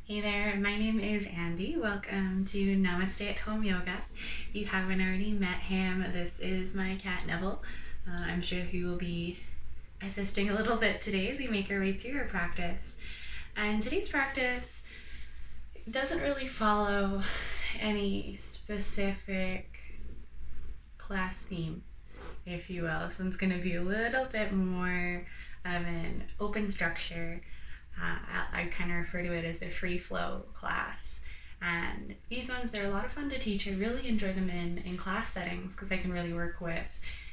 Hey there, my name is Andy. Welcome to Namaste at Home Yoga. If you haven't already met him, this is my cat Neville. I'm sure he will be assisting a little bit today as we make our way through our practice. And today's practice doesn't really follow any specific class theme, if you will. This one's going to be a little bit more of an open structure. I kind of refer to it as a free flow class. And these ones, they're a lot of fun to teach. I really enjoy them in class settings because I can really work with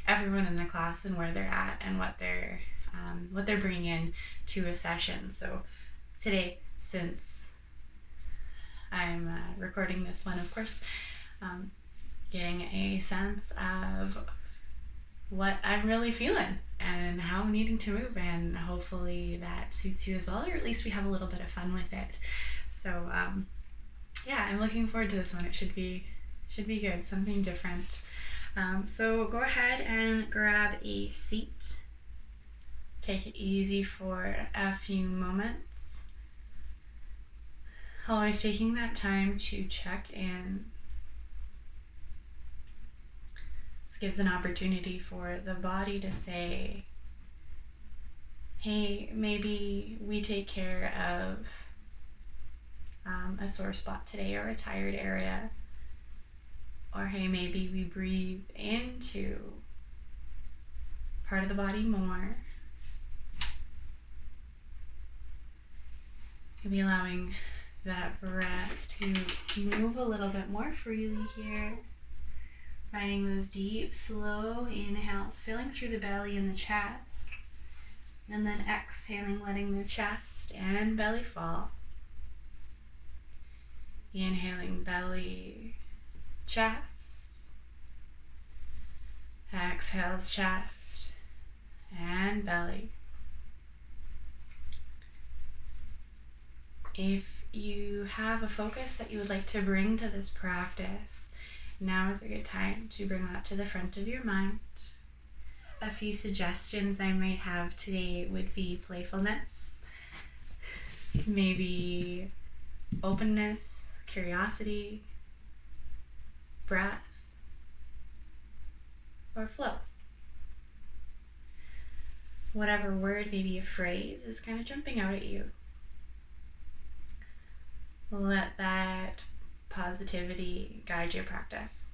everyone in the class and where they're at and what they're bringing in to a session. So today, since I'm recording this one, of course, getting a sense of what I'm really feeling and how I'm needing to move, and hopefully that suits you as well, or at least we have a little bit of fun with it. So yeah, I'm looking forward to this one. It should be good, something different. So go ahead and grab a seat. Take it easy for a few moments. Always taking that time to check in. Gives an opportunity for the body to say, hey, maybe we take care of a sore spot today or a tired area, or hey, maybe we breathe into part of the body more. Maybe allowing that breath to move a little bit more freely here. Finding those deep, slow inhales, filling through the belly and the chest. And then exhaling, letting the chest and belly fall. Inhaling, belly, chest. Exhales, chest and belly. If you have a focus that you would like to bring to this practice, now is a good time to bring that to the front of your mind. A few suggestions I might have today would be playfulness, maybe openness, curiosity, breath, or flow. Whatever word, maybe a phrase, is kind of jumping out at you. Let that positivity guide your practice.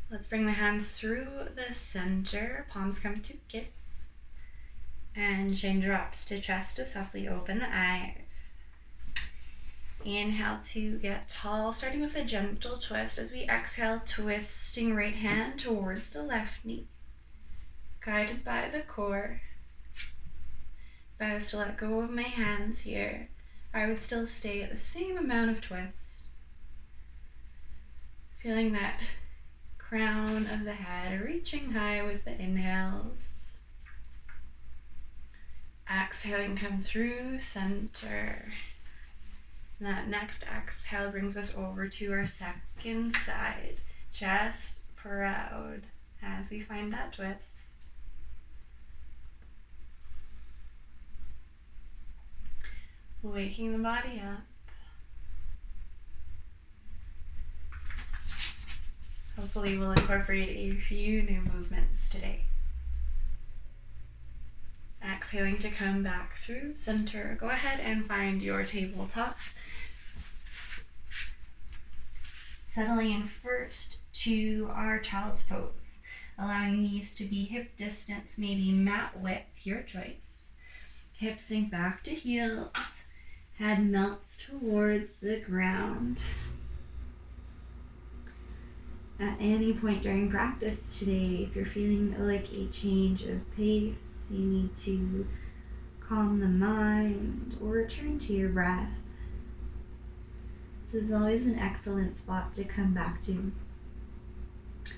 Let's bring the hands through the center, palms come to kiss, and chin drops to chest to softly open the eyes. Inhale to get tall, starting with a gentle twist as we exhale, twisting right hand towards the left knee, guided by the core. If I was to let go of my hands here, I would still stay at the same amount of twist. Feeling that crown of the head reaching high with the inhales. Exhaling, come through center. And that next exhale brings us over to our second side. Chest proud as we find that twist. Waking the body up. Hopefully we'll incorporate a few new movements today. Exhaling to come back through center. Go ahead and find your tabletop. Settling in first to our child's pose. Allowing knees to be hip distance, maybe mat width, your choice. Hips sink back to heels. Head melts towards the ground. At any point during practice today, if you're feeling like a change of pace, you need to calm the mind or return to your breath. This is always an excellent spot to come back to. If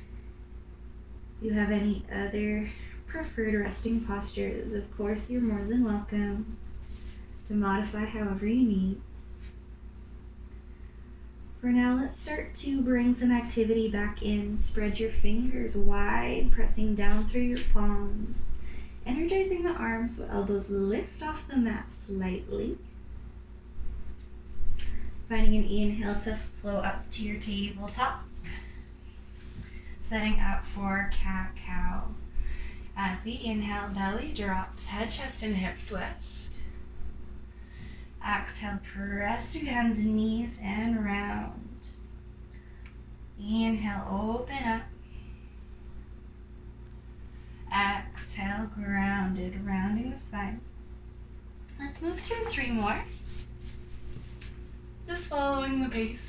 you have any other preferred resting postures, of course, you're more than welcome to modify however you need. For now, let's start to bring some activity back in. Spread your fingers wide, pressing down through your palms Energizing the arms so elbows lift off the mat slightly. Finding an inhale to flow up to your tabletop. Setting up for cat-cow. As we inhale, belly drops, head, chest, and hips lift. Exhale, press through hands and knees and round. Inhale, open up. Exhale, grounded, rounding the spine. Let's move through 3 more. Just following the pace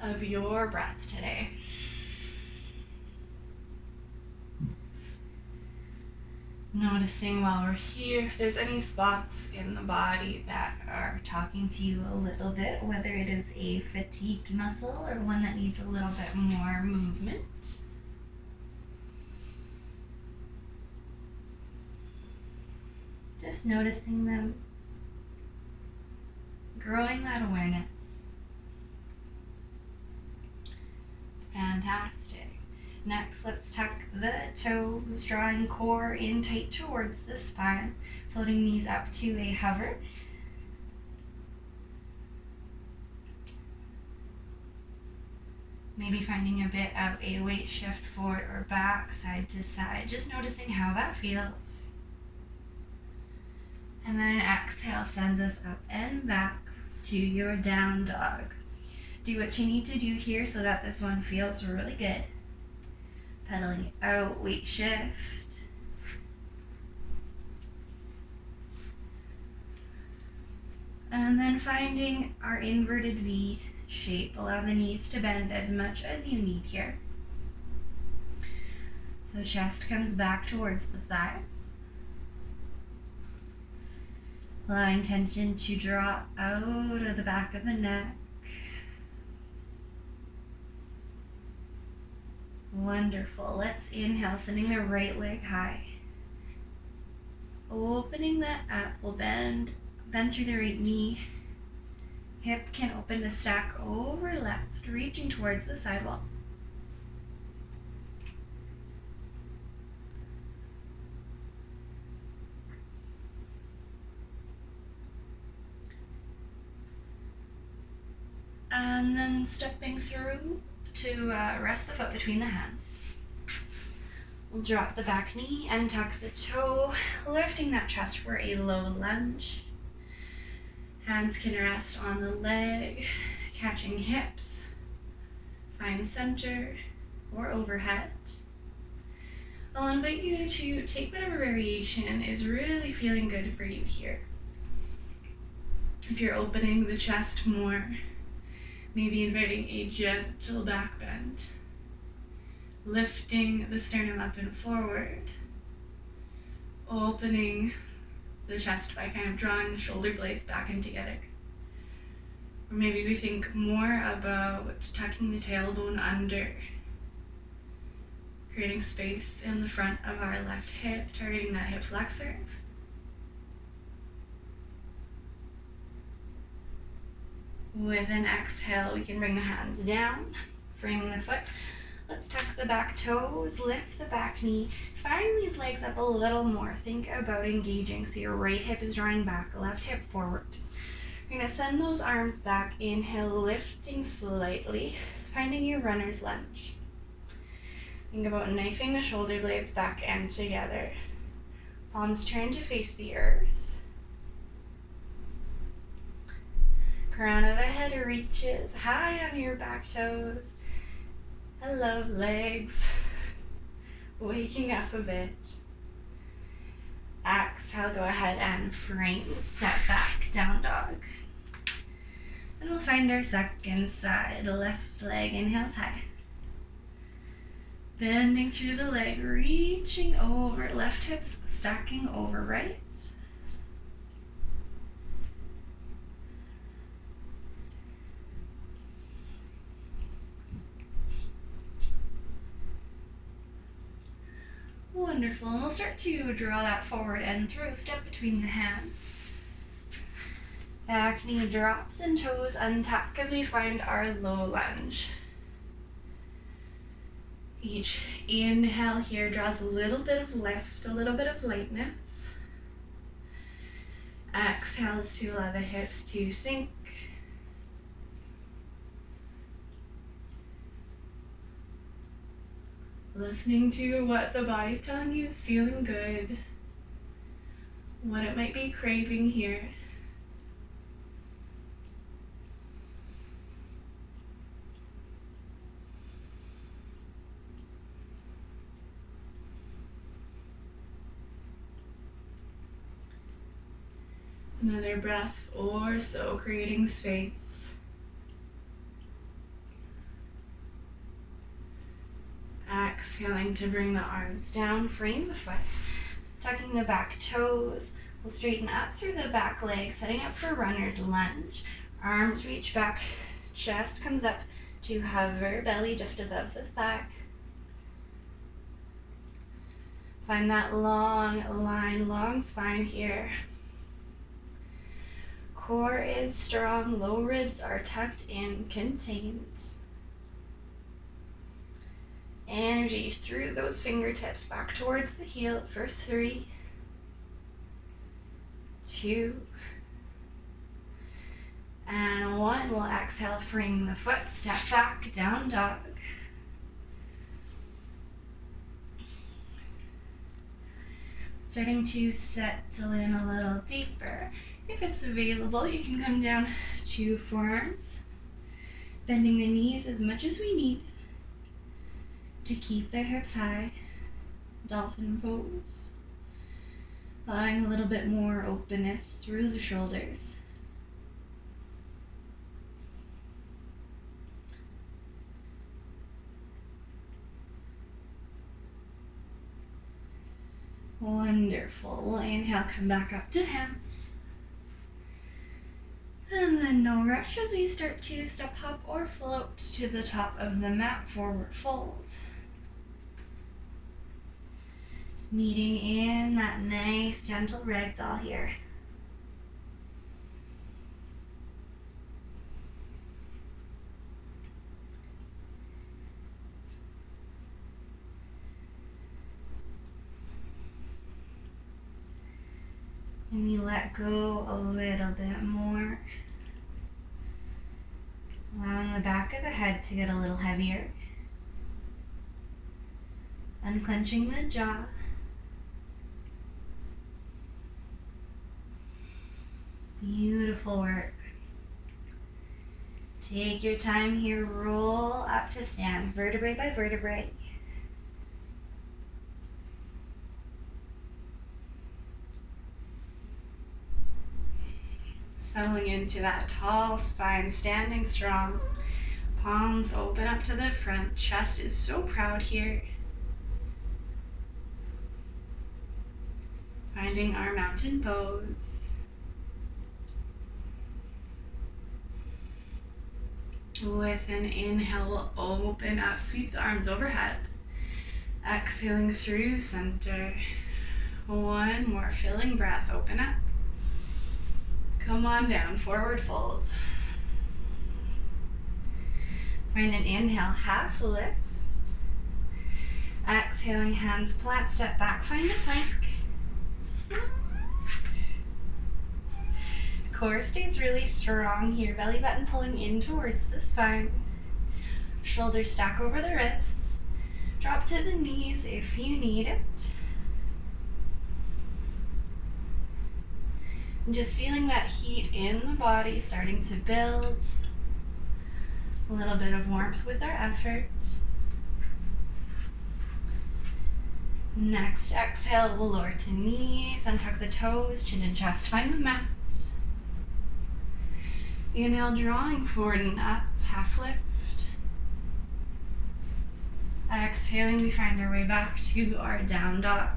of your breath today. Noticing while we're here if there's any spots in the body that are talking to you a little bit, whether it is a fatigued muscle or one that needs a little bit more movement. Just noticing them, growing that awareness. Fantastic. Next, let's tuck the toes, drawing core in tight towards the spine, floating knees up to a hover. Maybe finding a bit of a weight shift forward or back, side to side, just noticing how that feels. And then an exhale sends us up and back to your down dog. Do what you need to do here so that this one feels really good. Pedaling out, weight shift. And then finding our inverted V shape. Allow the knees to bend as much as you need here. So chest comes back towards the thighs. Allowing tension to draw out of the back of the neck. Wonderful. Let's inhale, sending the right leg high. Opening that up, we'll bend through the right knee. Hip can open to stack over left, reaching towards the sidewall. And then stepping through to rest the foot between the hands. We'll drop the back knee and tuck the toe, lifting that chest for a low lunge. Hands can rest on the leg, catching hips. Find center or overhead. I'll invite you to take whatever variation is really feeling good for you here. If you're opening the chest more, maybe inviting a gentle back bend. Lifting the sternum up and forward. Opening the chest by kind of drawing the shoulder blades back in together. Or maybe we think more about tucking the tailbone under. Creating space in the front of our left hip, targeting that hip flexor. With an exhale, we can bring the hands down, framing the foot. Let's tuck the back toes, lift the back knee, firing these legs up a little more. Think about engaging so your right hip is drawing back, left hip forward. You're gonna send those arms back, inhale, lifting slightly, finding your runner's lunge. Think about knifing the shoulder blades back and together. Palms turn to face the earth. Crown of the head reaches high on your back toes. Hello, legs. Waking up a bit. Exhale, go ahead and frame. Step back, down dog. And we'll find our second side. Left leg inhales high. Bending through the leg, reaching over. Left hips stacking over right. Wonderful, and we'll start to draw that forward and through, step between the hands. Back knee drops and toes untuck as we find our low lunge. Each inhale here draws a little bit of lift, a little bit of lightness. Exhales to allow the hips to sink. Listening to what the body's telling you is feeling good, what it might be craving here. Another breath or so, creating space. Exhaling to bring the arms down, frame the foot, tucking the back toes. We'll straighten up through the back leg, setting up for runner's lunge. Arms reach back, chest comes up to hover, belly just above the thigh. Find that long line, long spine here. Core is strong, low ribs are tucked in, contained. Energy through those fingertips back towards the heel for 3, 2, and 1. We'll exhale, frame the foot, step back, down dog. Starting to settle in a little deeper. If it's available, you can come down to forearms, bending the knees as much as we need to keep the hips high, dolphin pose, allowing a little bit more openness through the shoulders. Wonderful. We'll inhale, come back up to hands. And then no rush as we start to step, hop, or float to the top of the mat, forward fold. Meeting in that nice gentle ragdoll here. And you let go a little bit more, allowing the back of the head to get a little heavier. Unclenching the jaw. Beautiful work. Take your time here, roll up to stand, vertebrae by vertebrae. Settling into that tall spine, standing strong. Palms open up to the front, chest is so proud here. Finding our mountain pose. With an inhale, we'll open up, sweep the arms overhead. Exhaling through center. 1 more filling breath, open up. Come on down, forward fold. Find an inhale, half lift. Exhaling, hands flat, step back, find a plank. Core stays really strong here, belly button pulling in towards the spine. Shoulders stack over the wrists. Drop to the knees if you need it. And just feeling that heat in the body starting to build. A little bit of warmth with our effort. Next exhale, we'll lower to knees, untuck the toes, chin and chest, find the mat. Inhale, drawing forward and up, half lift. Exhaling, we find our way back to our down dog.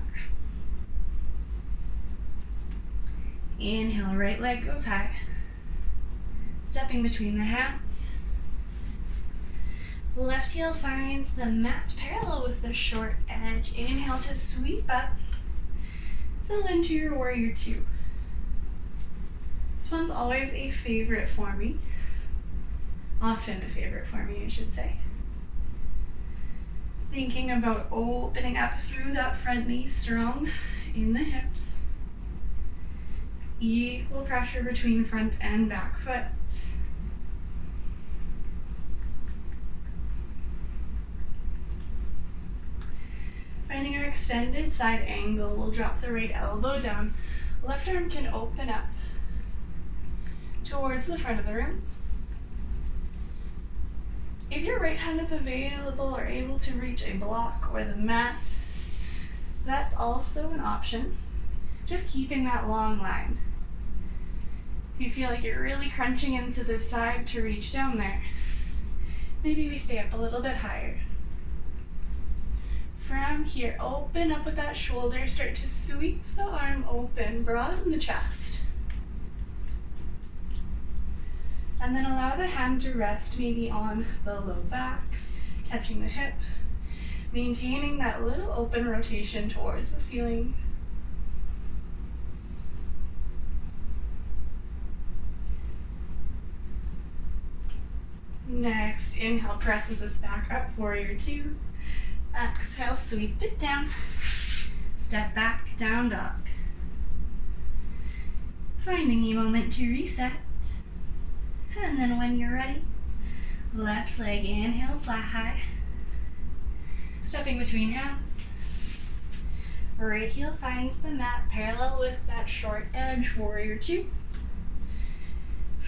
Inhale, right leg goes high. Stepping between the hands. Left heel finds the mat parallel with the short edge. Inhale to sweep up. Settle into your warrior 2. This one's always a favorite for me. Often a favorite for me, I should say. Thinking about opening up through that front knee, strong in the hips. Equal pressure between front and back foot. Finding our extended side angle, we'll drop the right elbow down. Left arm can open up towards the front of the room. If your right hand is available or able to reach a block or the mat, that's also an option. Just keeping that long line. If you feel like you're really crunching into the side to reach down there, maybe we stay up a little bit higher. From here, open up with that shoulder, start to sweep the arm open, broaden the chest. And then allow the hand to rest maybe on the low back, catching the hip, maintaining that little open rotation towards the ceiling. Next, inhale, presses us back up, warrior two. Exhale, sweep it down. Step back, down dog. Finding a moment to reset. And then when you're ready, left leg, inhale, flat high. Stepping between hands. Right heel finds the mat, parallel with that short edge, warrior two.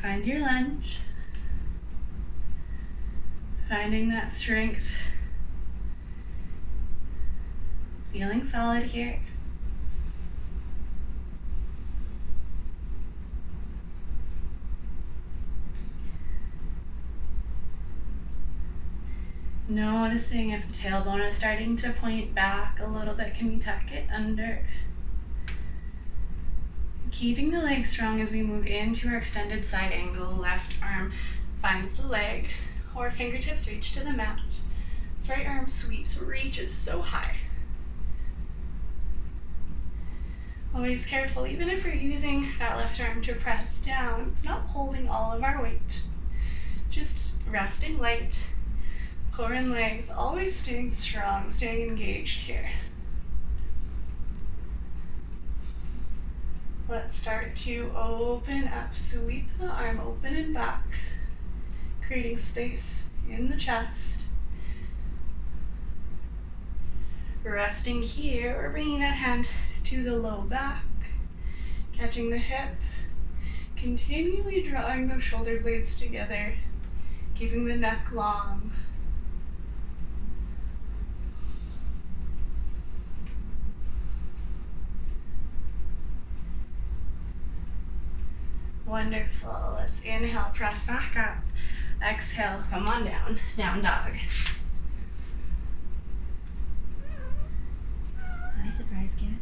Find your lunge. Finding that strength. Feeling solid here. Noticing if the tailbone is starting to point back a little bit, can we tuck it under? Keeping the leg strong as we move into our extended side angle. Left arm finds the leg, or fingertips reach to the mat. This right arm sweeps, reaches so high. Always careful, even if we're using that left arm to press down, it's not holding all of our weight. Just resting light. Core and legs always staying strong, staying engaged here. Let's start to open up, sweep the arm open and back, creating space in the chest. Resting here or bringing that hand to the low back, catching the hip, continually drawing those shoulder blades together, keeping the neck long. Wonderful. Let's inhale, press back up. Exhale, come on down, down dog. Hi, surprise kid.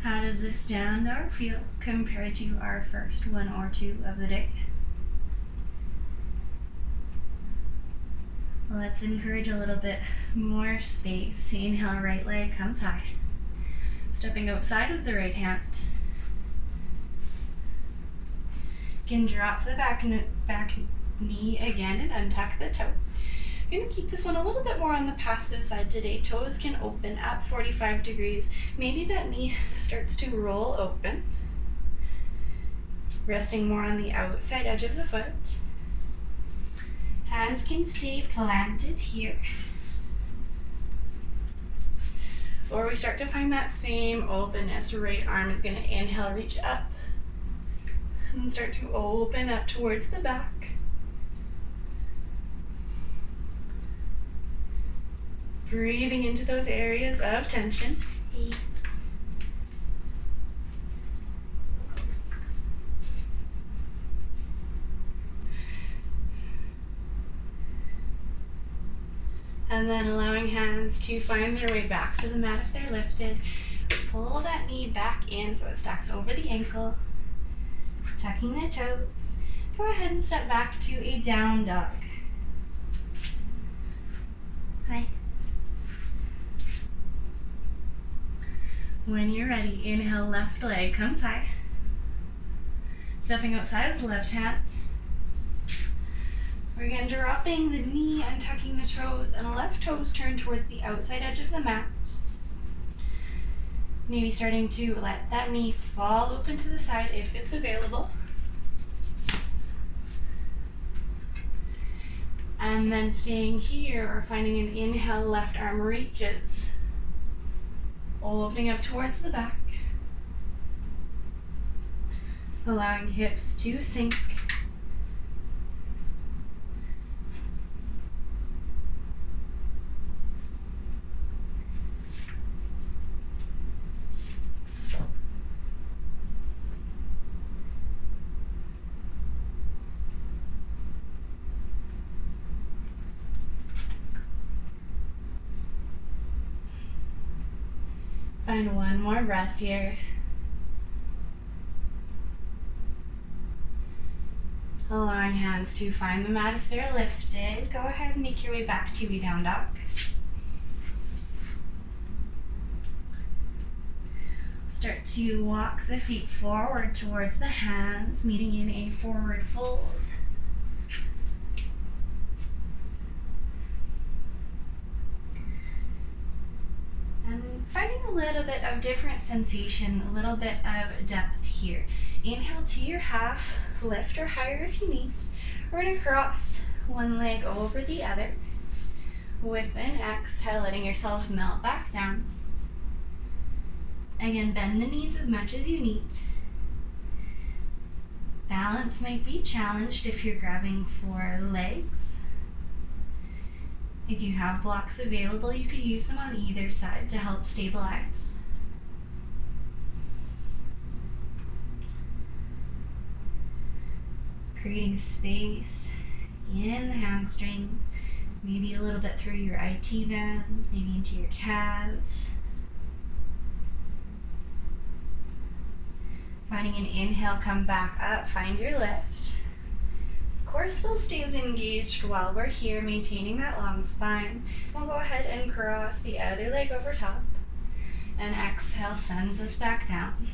How does this down dog feel compared to our first one or two of the day? Let's encourage a little bit more space. Inhale, right leg comes high. Stepping outside with the right hand. You can drop the back knee again and untuck the toe. I'm going to keep this one a little bit more on the passive side today. Toes can open up 45 degrees. Maybe that knee starts to roll open. Resting more on the outside edge of the foot. Hands can stay planted here. Or we start to find that same openness. Right arm is going to inhale, reach up. And start to open up towards the back. Breathing into those areas of tension. And then allowing hands to find their way back to the mat if they're lifted. Pull that knee back in so it stacks over the ankle. Tucking the toes. Go ahead and step back to a down dog. Hi. When you're ready, inhale, left leg comes high. Stepping outside with the left hand. We're again dropping the knee and tucking the toes, and the left toes turn towards the outside edge of the mat. Maybe starting to let that knee fall open to the side if it's available. And then staying here or finding an inhale, left arm reaches, opening up towards the back, allowing hips to sink. Find one more breath here. Allowing hands to find the mat if they're lifted. Go ahead and make your way back to a down dog. Start to walk the feet forward towards the hands, meeting in a forward fold. And finding a little bit of different sensation, a little bit of depth here. Inhale to your half, lift or higher if you need. We're going to cross one leg over the other. With an exhale, letting yourself melt back down. Again, bend the knees as much as you need. Balance might be challenged if you're grabbing for legs. If you have blocks available, you could use them on either side to help stabilize. Creating space in the hamstrings, maybe a little bit through your IT bands, maybe into your calves. Finding an inhale, come back up, find your lift. Core still stays engaged while we're here, maintaining that long spine. We'll go ahead and cross the other leg over top. And exhale sends us back down.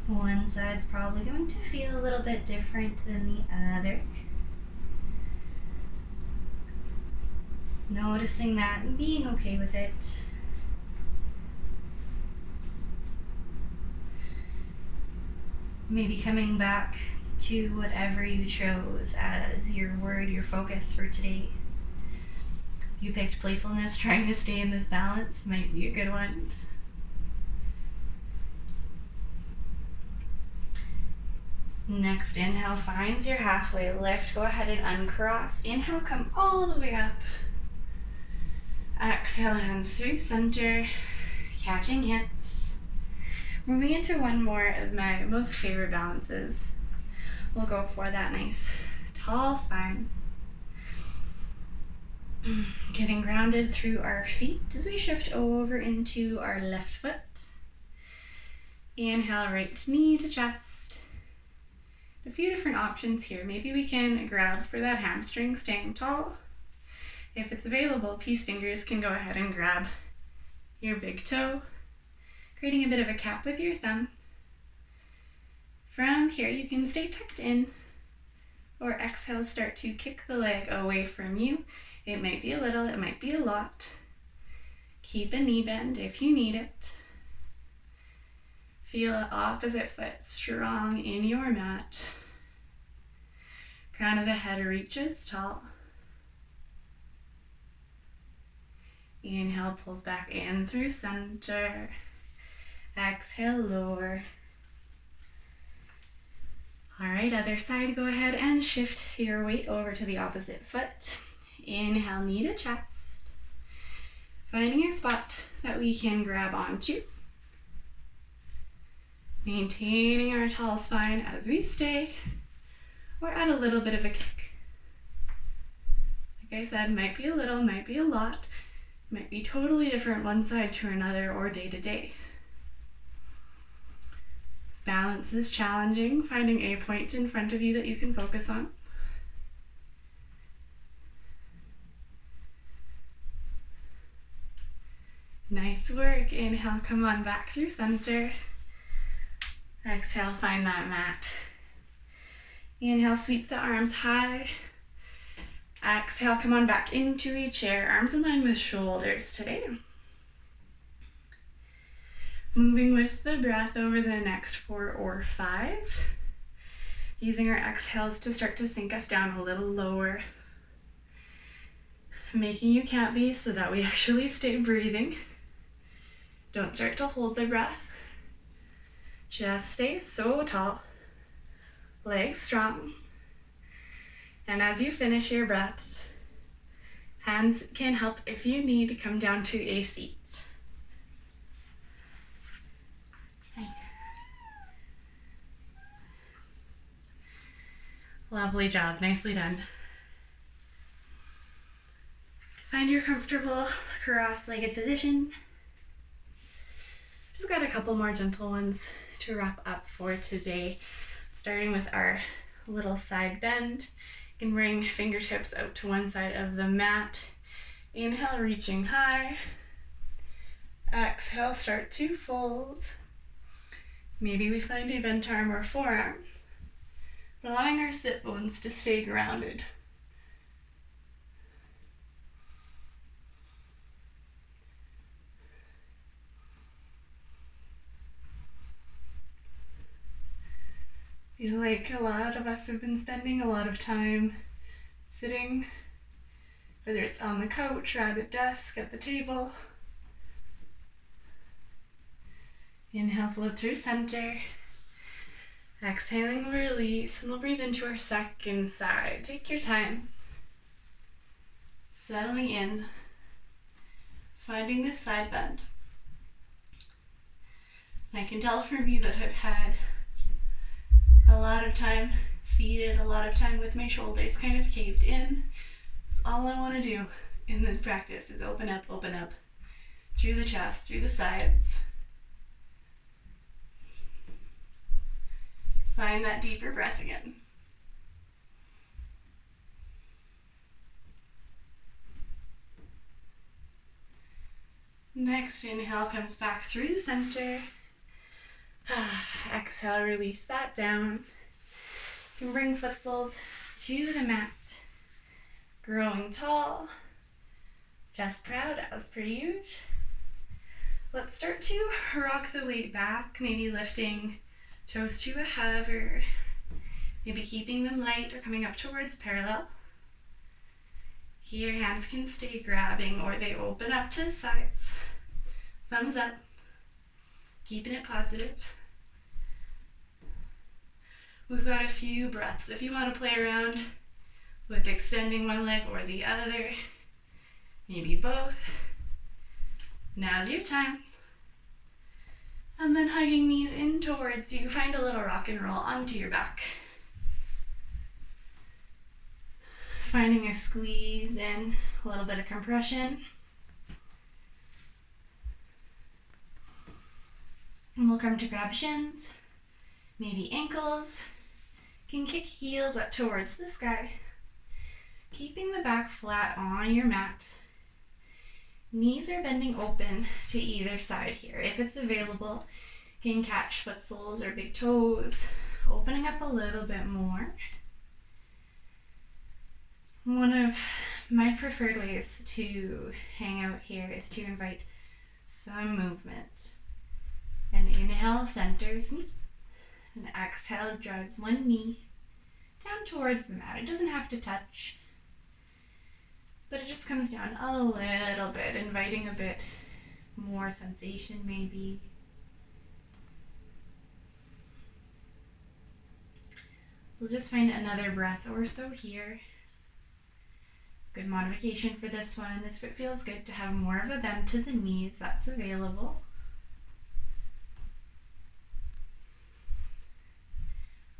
One side's probably going to feel a little bit different than the other. Noticing that and being okay with it. Maybe coming back to whatever you chose as your word, your focus for today. You picked playfulness, trying to stay in this balance might be a good one. Next inhale finds your halfway lift. Go ahead and uncross. Inhale, come all the way up. Exhale, hands through center, catching hips. Moving into one more of my most favorite balances. We'll go for that nice tall spine. Getting grounded through our feet as we shift over into our left foot. Inhale, right knee to chest. A few different options here. Maybe we can grab for that hamstring, staying tall. If it's available, peace fingers can go ahead and grab your big toe, creating a bit of a cap with your thumb. From here, you can stay tucked in, or exhale, start to kick the leg away from you. It might be a little, it might be a lot. Keep a knee bend if you need it. Feel the opposite foot strong in your mat. Crown of the head reaches tall. Inhale, pulls back in through center. Exhale, lower. All right, other side, go ahead and shift your weight over to the opposite foot. Inhale, knee to chest. Finding a spot that we can grab onto. Maintaining our tall spine as we stay, or add a little bit of a kick. Like I said, might be a little, might be a lot. Might be totally different one side to another or day to day. Balance is challenging, finding a point in front of you that you can focus on. Nice work. Inhale, come on back through center. Exhale, find that mat. Inhale, sweep the arms high. Exhale, come on back into a chair, arms in line with shoulders today. Moving with the breath over the next 4 or 5. Using our exhales to start to sink us down a little lower. Making you count these so that we actually stay breathing. Don't start to hold the breath. Just stay so tall. Legs strong. And as you finish your breaths, hands can help if you need to come down to a seat. Lovely job, nicely done. Find your comfortable cross-legged position. Just got a couple more gentle ones to wrap up for today. Starting with our little side bend. You can bring fingertips out to one side of the mat. Inhale, reaching high. Exhale, start to fold. Maybe we find a bent arm or forearm. Allowing our sit bones to stay grounded. I feel like a lot of us have been spending a lot of time sitting, whether it's on the couch or at a desk, at the table. Inhale, float through center. Exhaling, release, and we'll breathe into our second side. Take your time. Settling in, finding this side bend. I can tell for me that I've had a lot of time seated, a lot of time with my shoulders kind of caved in. So all I want to do in this practice is open up through the chest, through the sides. Find that deeper breath again. Next inhale comes back through the center. Exhale, release that down. You can bring foot soles to the mat. Growing tall. Chest proud as per usual. Let's start to rock the weight back, maybe lifting toes to a hover, maybe keeping them light or coming up towards parallel. Here, hands can stay grabbing or they open up to the sides. Thumbs up, keeping it positive. We've got a few breaths. If you want to play around with extending one leg or the other, maybe both, now's your time. And then hugging knees in towards you, find a little rock and roll onto your back. Finding a squeeze in, a little bit of compression. And we'll come to grab shins, maybe ankles. You can kick heels up towards the sky. Keeping the back flat on your mat. Knees are bending open to either side here. If it's available, you can catch foot soles or big toes, opening up a little bit more. One of my preferred ways to hang out here is to invite some movement. And inhale, centers me. And exhale, drags one knee down towards the mat. It doesn't have to touch, but it just comes down a little bit, inviting a bit more sensation maybe. So just find another breath or so here. Good modification for this one. This feels good to have more of a bend to the knees. That's available.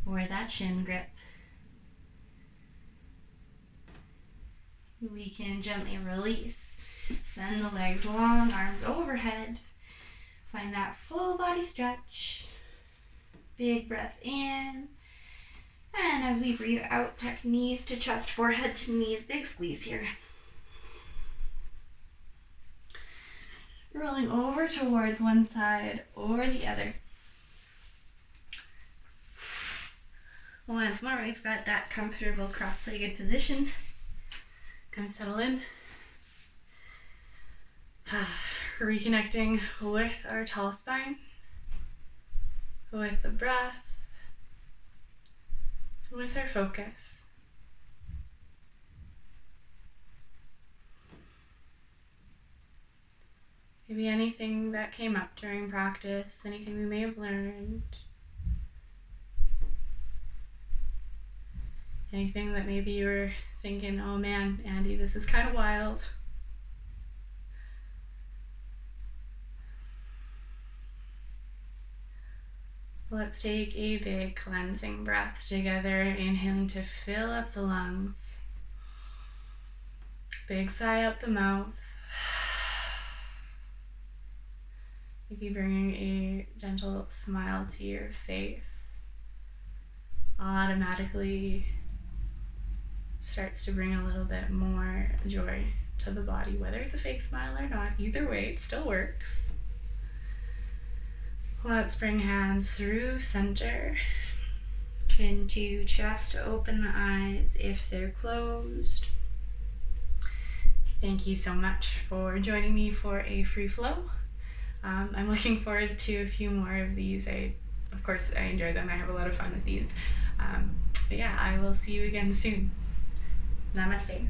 Or that shin grip. We can gently release. Send the legs long, arms overhead. Find that full body stretch. Big breath in. And as we breathe out, tuck knees to chest, forehead to knees. Big squeeze here. Rolling over towards one side or the other. Once more, we've got that comfortable cross-legged position. Come settle in. Reconnecting with our tall spine, with the breath, with our focus. Maybe anything that came up during practice, anything we may have learned, anything that maybe you were thinking, oh man, Andy, this is kind of wild. Let's take a big cleansing breath together, inhaling to fill up the lungs. Big sigh up the mouth. Maybe bringing a gentle smile to your face. Automatically starts to bring a little bit more joy to the body, whether it's a fake smile or not. Either way, it still works. Let's bring hands through center. Chin to chest, open the eyes if they're closed. Thank you so much for joining me for a free flow. I'm looking forward to a few more of these. Of course, I enjoy them. I have a lot of fun with these. But yeah, I will see you again soon. Namaste.